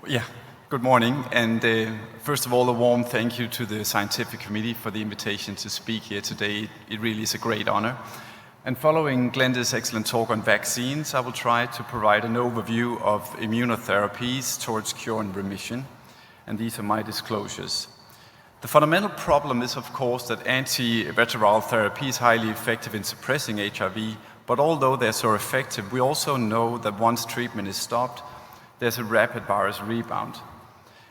Yeah, good morning. And first of all, a warm thank you to the scientific committee for the invitation to speak here today. It really is a great honor. And following Glenda's excellent talk on vaccines, I will try to provide an overview of immunotherapies towards cure and remission. And these are my disclosures. The fundamental problem is, of course, that antiretroviral therapy is highly effective in suppressing HIV, but although they're so effective, we also know that once treatment is stopped, there's a rapid virus rebound.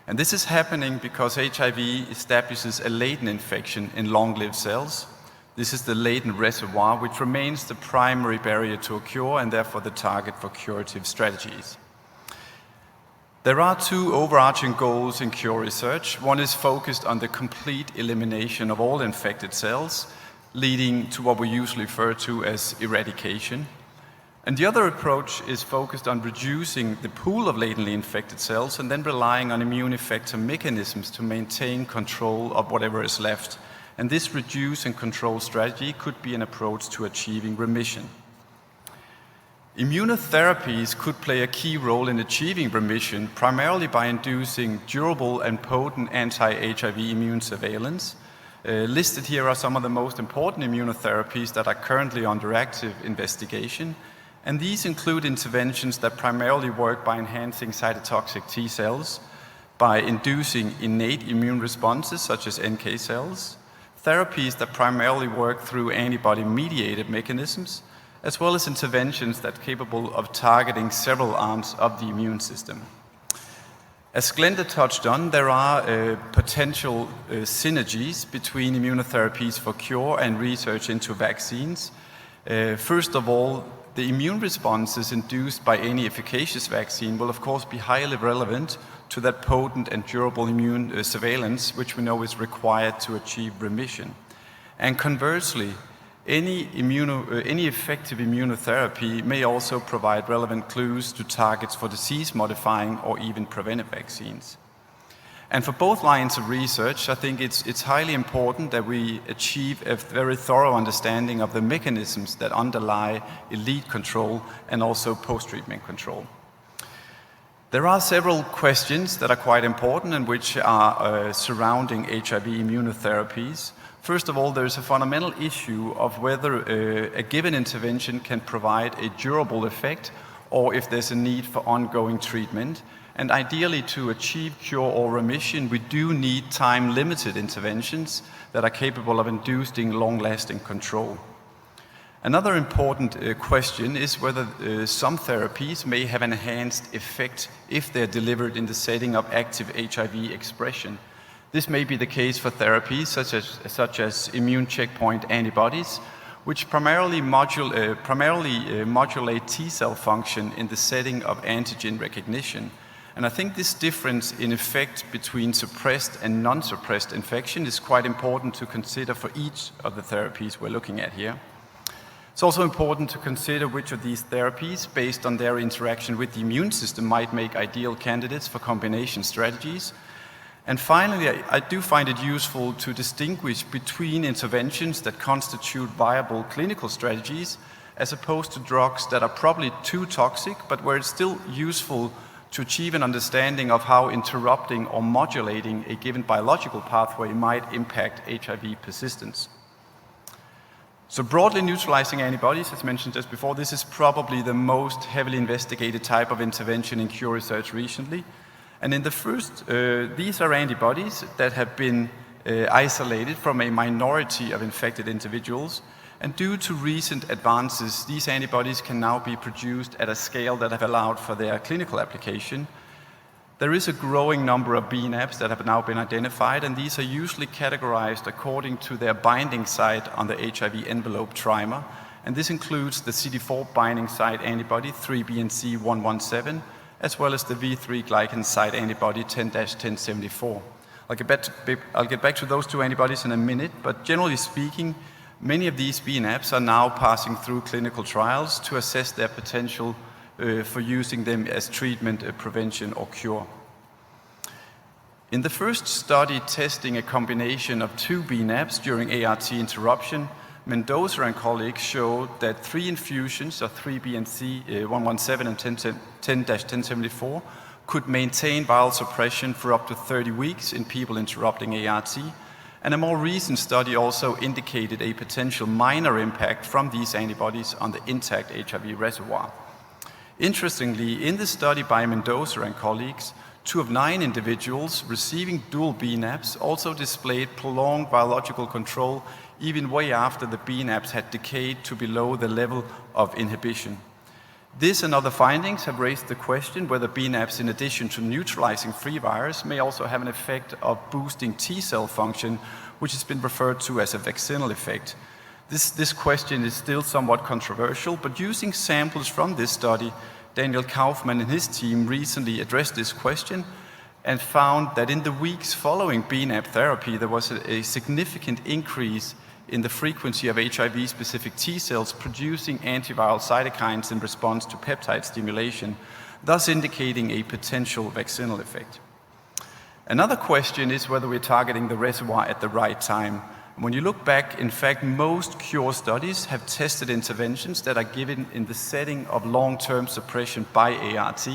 And this is happening because HIV establishes a latent infection in long-lived cells. This is the latent reservoir, which remains the primary barrier to a cure and therefore the target for curative strategies. There are two overarching goals in cure research. One is focused on the complete elimination of all infected cells, leading to what we usually refer to as eradication. And the other approach is focused on reducing the pool of latently infected cells and then relying on immune effector mechanisms to maintain control of whatever is left. And this reduce and control strategy could be an approach to achieving remission. Immunotherapies could play a key role in achieving remission, primarily by inducing durable and potent anti-HIV immune surveillance. Listed here are some of the most important immunotherapies that are currently under active investigation. And these include interventions that primarily work by enhancing cytotoxic T cells, by inducing innate immune responses such as NK cells, therapies that primarily work through antibody-mediated mechanisms, as well as interventions that are capable of targeting several arms of the immune system. As Glenda touched on, there are potential synergies between immunotherapies for cure and research into vaccines. First of all, the immune responses induced by any efficacious vaccine will of course be highly relevant to that potent and durable immune surveillance, which we know is required to achieve remission. And conversely, any effective immunotherapy may also provide relevant clues to targets for disease-modifying or even preventive vaccines. And for both lines of research, I think it's highly important that we achieve a very thorough understanding of the mechanisms that underlie elite control and also post-treatment control. There are several questions that are quite important and which are surrounding HIV immunotherapies. First of all, there's a fundamental issue of whether a given intervention can provide a durable effect or if there's a need for ongoing treatment. And ideally, to achieve cure or remission, we do need time-limited interventions that are capable of inducing long-lasting control. Another important question is whether some therapies may have an enhanced effect if they're delivered in the setting of active HIV expression. This may be the case for therapies such as immune checkpoint antibodies, which primarily modulate T-cell function in the setting of antigen recognition. And I think this difference in effect between suppressed and non-suppressed infection is quite important to consider for each of the therapies we're looking at here. It's also important to consider which of these therapies, based on their interaction with the immune system, might make ideal candidates for combination strategies. And finally, I do find it useful to distinguish between interventions that constitute viable clinical strategies as opposed to drugs that are probably too toxic, but where it's still useful to achieve an understanding of how interrupting or modulating a given biological pathway might impact HIV persistence. So broadly neutralizing antibodies, as mentioned just before, this is probably the most heavily investigated type of intervention in cure research recently. And in the first, these are antibodies that have been isolated from a minority of infected individuals. And due to recent advances, these antibodies can now be produced at a scale that have allowed for their clinical application. There is a growing number of BNAbs that have now been identified, and these are usually categorized according to their binding site on the HIV envelope trimer. And this includes the CD4 binding site antibody 3BNC117, as well as the V3 glycan site antibody 10-1074. I'll get back to those two antibodies in a minute, but generally speaking, many of these BNAbs are now passing through clinical trials to assess their potential for using them as treatment, prevention, or cure. In the first study testing a combination of two BNAbs during ART interruption, Mendoza and colleagues showed that 3 infusions of 3-BNC-117 and 10-1074 could maintain viral suppression for up to 30 weeks in people interrupting ART, and a more recent study also indicated a potential minor impact from these antibodies on the intact HIV reservoir. Interestingly, in the study by Mendoza and colleagues, 2 of 9 individuals receiving dual BNAbs also displayed prolonged virological control even way after the BNAbs had decayed to below the level of inhibition. This and other findings have raised the question whether BNAbs, in addition to neutralizing free virus, may also have an effect of boosting T-cell function, which has been referred to as a vaccinal effect. This question is still somewhat controversial, but using samples from this study, Daniel Kaufman and his team recently addressed this question and found that in the weeks following BNAb therapy, there was a significant increase in the frequency of HIV-specific T-cells producing antiviral cytokines in response to peptide stimulation, thus indicating a potential vaccinal effect. Another question is whether we're targeting the reservoir at the right time. When you look back, in fact, most cure studies have tested interventions that are given in the setting of long-term suppression by ART,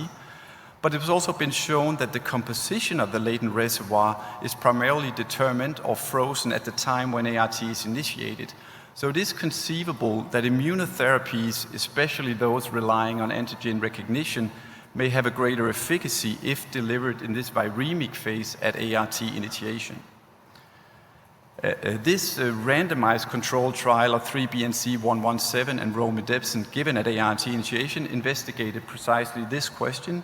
but it has also been shown that the composition of the latent reservoir is primarily determined or frozen at the time when ART is initiated. So it is conceivable that immunotherapies, especially those relying on antigen recognition, may have a greater efficacy if delivered in this viremic phase at ART initiation. This randomized controlled trial of 3-BNC-117 and romidepsin given at ART initiation investigated precisely this question.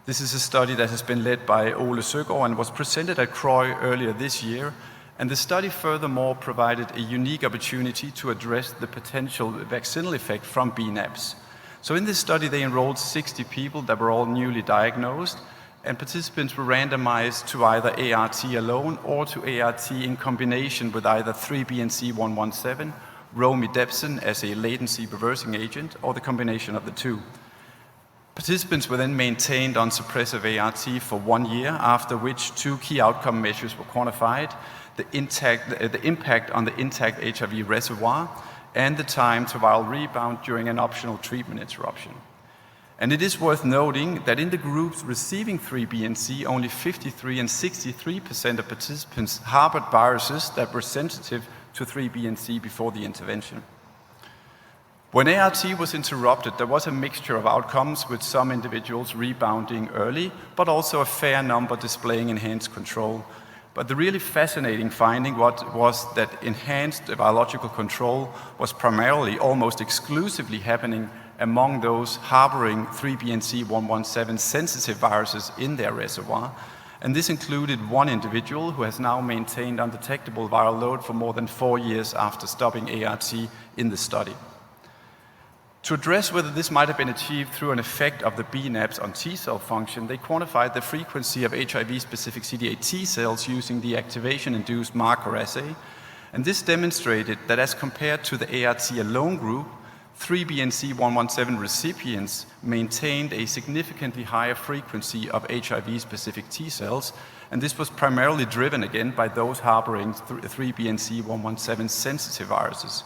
This is a study that has been led by Ole Søgaard and was presented at CROI earlier this year. And the study furthermore provided a unique opportunity to address the potential vaccinal effect from BNAbs. So in this study, they enrolled 60 people that were all newly diagnosed, and participants were randomized to either ART alone or to ART in combination with either 3-BNC-117, romidepsin as a latency reversing agent, or the combination of the two. Participants were then maintained on suppressive ART for 1 year, after which 2 key outcome measures were quantified: the impact on the intact HIV reservoir and the time to viral rebound during an optional treatment interruption. And it is worth noting that in the groups receiving 3-BNC, only 53% and 63% of participants harbored viruses that were sensitive to 3-BNC before the intervention. When ART was interrupted, there was a mixture of outcomes, with some individuals rebounding early, but also a fair number displaying enhanced control. But the really fascinating finding was that enhanced biological control was primarily, almost exclusively happening among those harboring 3-BNC-117 sensitive viruses in their reservoir. And this included 1 individual who has now maintained undetectable viral load for more than 4 years after stopping ART in the study. To address whether this might have been achieved through an effect of the BNAbs on T-cell function, they quantified the frequency of HIV-specific CD8 T-cells using the activation-induced marker assay, and this demonstrated that as compared to the ART alone group, 3-BNC-117 recipients maintained a significantly higher frequency of HIV-specific T-cells, and this was primarily driven again by those harboring 3-BNC-117 sensitive viruses.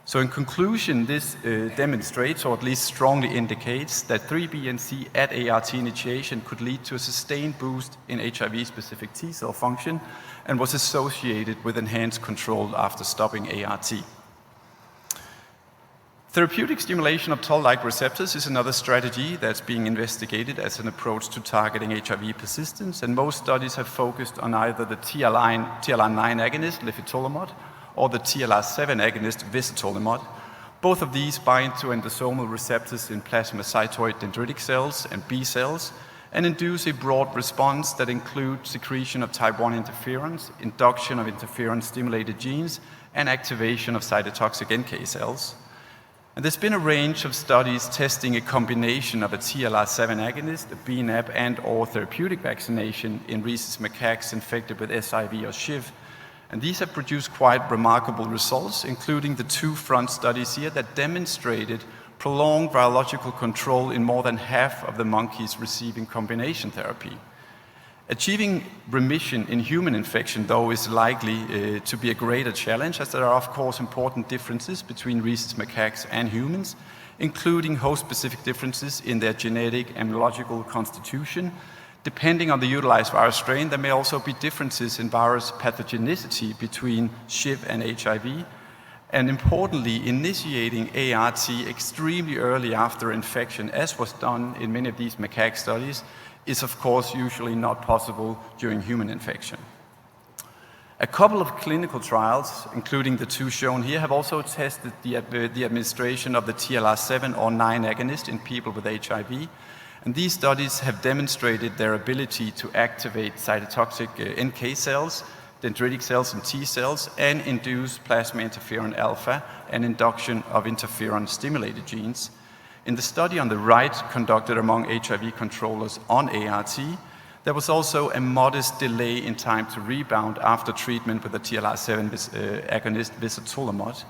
So in conclusion, this demonstrates, or at least strongly indicates, that 3-BNC at ART initiation could lead to a sustained boost in HIV-specific T-cell function and was associated with enhanced control after stopping ART. Therapeutic stimulation of Toll-like receptors is another strategy that's being investigated as an approach to targeting HIV persistence, and most studies have focused on either the TLR9 agonist, lefitolimod, or the TLR7 agonist, visatolimod. Both of these bind to endosomal receptors in plasmacytoid dendritic cells and B cells and induce a broad response that includes secretion of type 1 interferons, induction of interferon-stimulated genes, and activation of cytotoxic NK cells. And there's been a range of studies testing a combination of a TLR7 agonist, a BNAb, and/or therapeutic vaccination in rhesus macaques infected with SIV or SHIV. And these have produced quite remarkable results, including the 2 front studies here that demonstrated prolonged virological control in more than half of the monkeys receiving combination therapy. Achieving remission in human infection, though, is likely to be a greater challenge, as there are, of course, important differences between rhesus macaques and humans, including host-specific differences in their genetic and immunological constitution. Depending on the utilized virus strain, there may also be differences in virus pathogenicity between HIV and HIV. And importantly, initiating ART extremely early after infection, as was done in many of these macaque studies, is of course usually not possible during human infection. A couple of clinical trials, including the two shown here, have also tested the administration of the TLR7 or 9 agonist in people with HIV. And these studies have demonstrated their ability to activate cytotoxic NK cells, dendritic cells and T cells, and induce plasma interferon alpha and induction of interferon-stimulated genes. In the study on the right, conducted among HIV controllers on ART, there was also a modest delay in time to rebound after treatment with the TLR7 agonist visotolimod.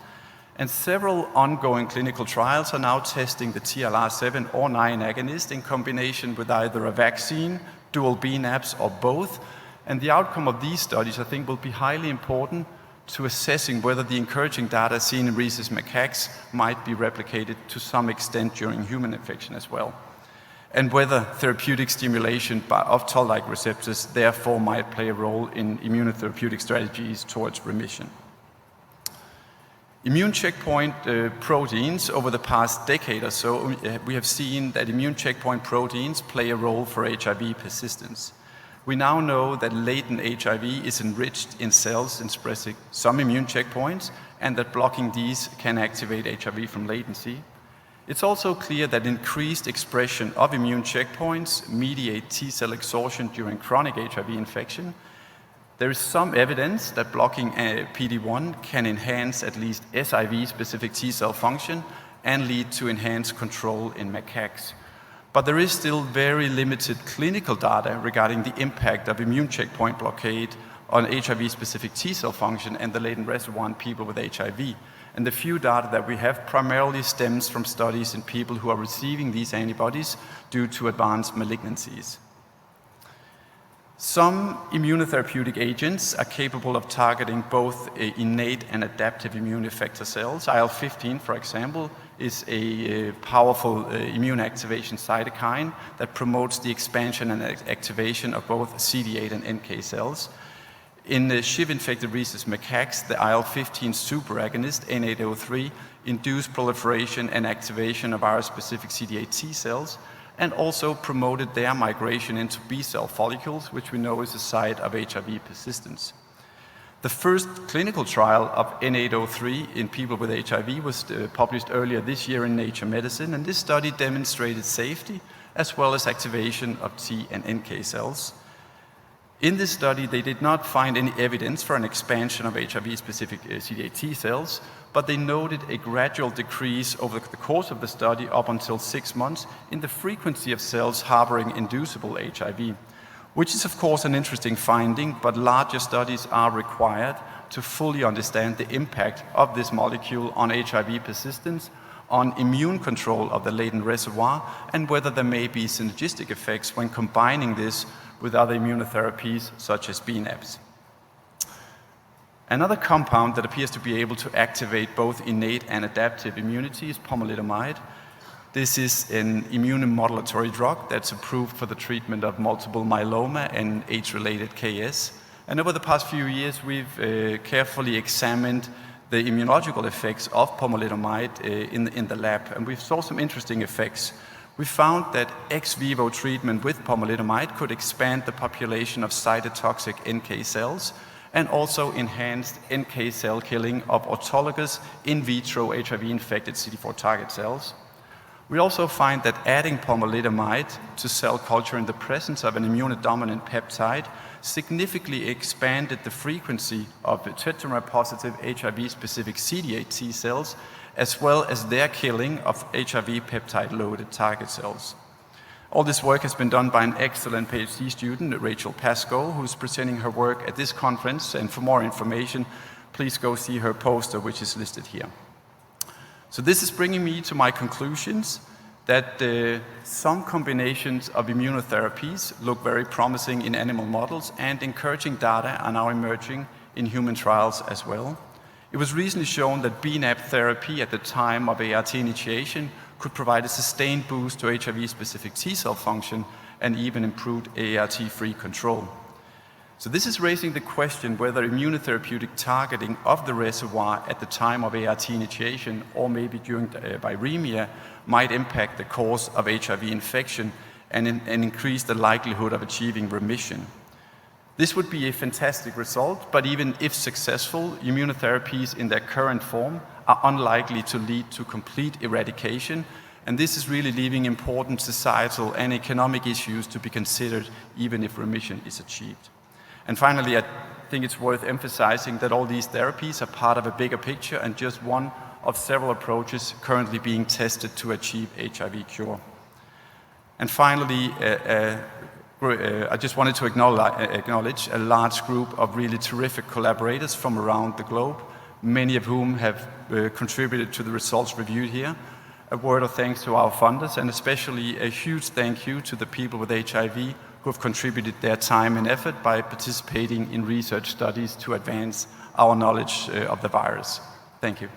And several ongoing clinical trials are now testing the TLR7 or 9 agonist in combination with either a vaccine, dual BNAbs, or both. And the outcome of these studies, I think, will be highly important to assessing whether the encouraging data seen in rhesus macaques might be replicated to some extent during human infection as well, and whether therapeutic stimulation of toll-like receptors therefore might play a role in immunotherapeutic strategies towards remission. Immune checkpoint proteins, over the past decade or so, we have seen that immune checkpoint proteins play a role for HIV persistence. We now know that latent HIV is enriched in cells expressing some immune checkpoints, and that blocking these can activate HIV from latency. It's also clear that increased expression of immune checkpoints mediate T-cell exhaustion during chronic HIV infection. There is some evidence that blocking PD-1 can enhance at least SIV-specific T-cell function and lead to enhanced control in macaques. But there is still very limited clinical data regarding the impact of immune checkpoint blockade on HIV-specific T-cell function and the latent reservoir in people with HIV. And the few data that we have primarily stems from studies in people who are receiving these antibodies due to advanced malignancies. Some immunotherapeutic agents are capable of targeting both innate and adaptive immune effector cells. IL-15, for example, is a powerful immune activation cytokine that promotes the expansion and activation of both CD8 and NK cells. In HIV-infected rhesus macaques, the IL-15 superagonist, N803, induced proliferation and activation of virus-specific CD8 T cells, and also promoted their migration into B-cell follicles, which we know is a site of HIV persistence. The first clinical trial of N803 in people with HIV was published earlier this year in Nature Medicine, and this study demonstrated safety as well as activation of T and NK cells. In this study, they did not find any evidence for an expansion of HIV-specific CD8 T cells, but they noted a gradual decrease over the course of the study up until 6 months in the frequency of cells harboring inducible HIV, which is of course an interesting finding, but larger studies are required to fully understand the impact of this molecule on HIV persistence, on immune control of the latent reservoir, and whether there may be synergistic effects when combining this with other immunotherapies such as BNAbs. Another compound that appears to be able to activate both innate and adaptive immunity is pomalidomide. This is an immunomodulatory drug that's approved for the treatment of multiple myeloma and age-related KS. And over the past few years, we've carefully examined the immunological effects of pomalidomide in the lab, and we saw some interesting effects. We found that ex vivo treatment with pomalidomide could expand the population of cytotoxic NK cells and also enhanced NK cell killing of autologous in vitro HIV-infected CD4 target cells. We also find that adding pomalidomide to cell culture in the presence of an immunodominant peptide significantly expanded the frequency of the tetramer-positive HIV-specific CD8 T cells, as well as their killing of HIV peptide-loaded target cells. All this work has been done by an excellent PhD student, Rachel Pascoe, who's presenting her work at this conference, and for more information, please go see her poster, which is listed here. So this is bringing me to my conclusions. that some combinations of immunotherapies look very promising in animal models, and encouraging data are now emerging in human trials as well. It was recently shown that BNAb therapy at the time of ART initiation could provide a sustained boost to HIV-specific T-cell function and even improved ART-free control. So this is raising the question whether immunotherapeutic targeting of the reservoir at the time of ART initiation, or maybe during viremia, might impact the course of HIV infection and increase the likelihood of achieving remission. This would be a fantastic result, but even if successful, immunotherapies in their current form are unlikely to lead to complete eradication, and this is really leaving important societal and economic issues to be considered even if remission is achieved. And finally, I think it's worth emphasizing that all these therapies are part of a bigger picture and just one of several approaches currently being tested to achieve HIV cure. And finally, I just wanted to acknowledge a large group of really terrific collaborators from around the globe, many of whom have contributed to the results reviewed here. A word of thanks to our funders, and especially a huge thank you to the people with HIV who have contributed their time and effort by participating in research studies to advance our knowledge of the virus. Thank you.